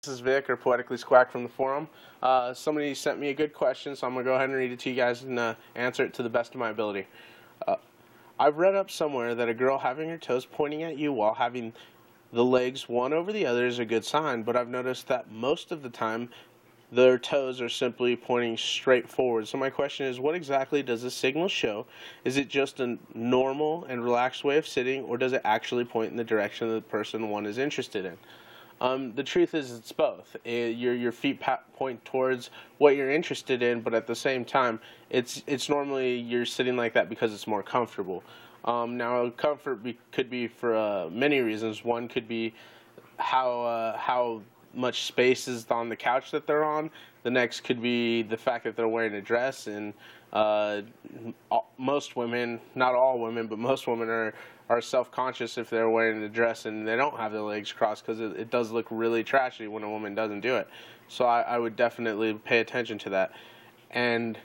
This is Vic, or Poeticlyskuac from the forum. Somebody sent me a good question, so I'm going to go ahead and read it to you guys and answer it to the best of my ability. I've read up somewhere that a girl having her toes pointing at you while having the legs one over the other is a good sign, but I've noticed that most of the time their toes are simply pointing straight forward. So my question is, what exactly does this signal show? Is it just a normal and relaxed way of sitting, or does it actually point in the direction of the person one is interested in? The truth is it's both. Your feet point towards what you're interested in, but at the same time, it's normally you're sitting like that because it's more comfortable. Now, comfort could be for many reasons. One could be how much space is on the couch that they're on. The next could be the fact that they're wearing a dress, and most women, not all women, but most women are self-conscious if they're wearing a dress and they don't have their legs crossed, because it does look really trashy when a woman doesn't do it. So I would definitely pay attention to that. And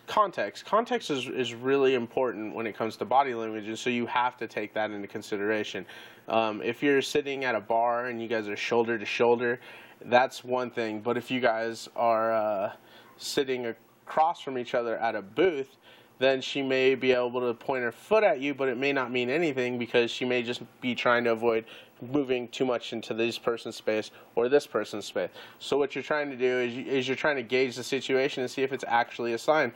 context is really important when it comes to body language, and so you have to take that into consideration. If you're sitting at a bar and you guys are shoulder to shoulder, that's one thing, but if you guys are sitting across from each other at a booth, then she may be able to point her foot at you, but it may not mean anything because she may just be trying to avoid moving too much into this person's space or this person's space. So what you're trying to do is you're trying to gauge the situation and see if it's actually a sign.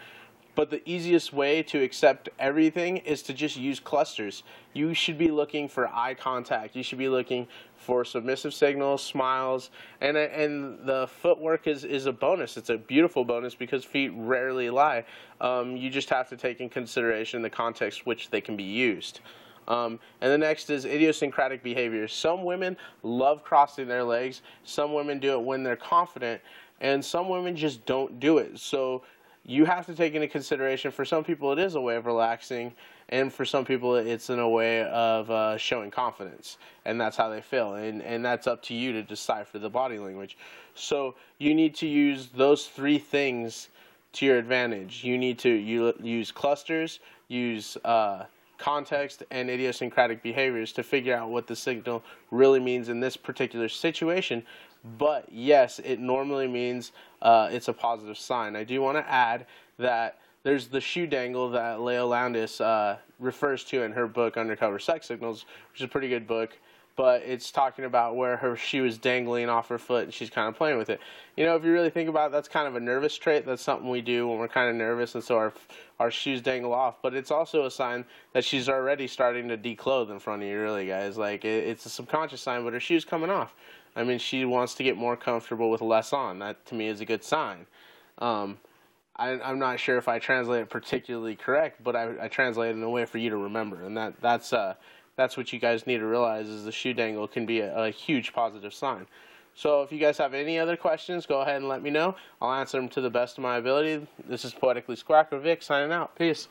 But the easiest way to accept everything is to just use clusters. You should be looking for eye contact. You should be looking for submissive signals, smiles, and the footwork is a bonus. It's a beautiful bonus because feet rarely lie. You just have to take in consideration the context which they can be used. And the next is idiosyncratic behavior. Some women love crossing their legs. Some women do it when they're confident, and some women just don't do it. So you have to take into consideration, for some people it is a way of relaxing, and for some people it's in a way of showing confidence, and that's how they feel, and that's up to you to decipher the body language. So you need to use those three things to your advantage. You need to use clusters, use context, and idiosyncratic behaviors to figure out what the signal really means in this particular situation. But yes, it normally means it's a positive sign. I do want to add that there's the shoe dangle that Leo Landis refers to in her book Undercover Sex Signals, which is a pretty good book, but it's talking about where her shoe is dangling off her foot and she's kind of playing with it. You know, if you really think about it, that's kind of a nervous trait. That's something we do when we're kind of nervous, and so our shoes dangle off. But it's also a sign that she's already starting to declothe in front of you, really, guys. Like, it's a subconscious sign, but her shoe's coming off. I mean, she wants to get more comfortable with less on. That, to me, is a good sign. I'm not sure if I translate it particularly correct, but I translate it in a way for you to remember. And that's what you guys need to realize, is the shoe dangle can be a huge positive sign. So if you guys have any other questions, go ahead and let me know. I'll answer them to the best of my ability. This is Poeticlyskuac or Vic signing out. Peace.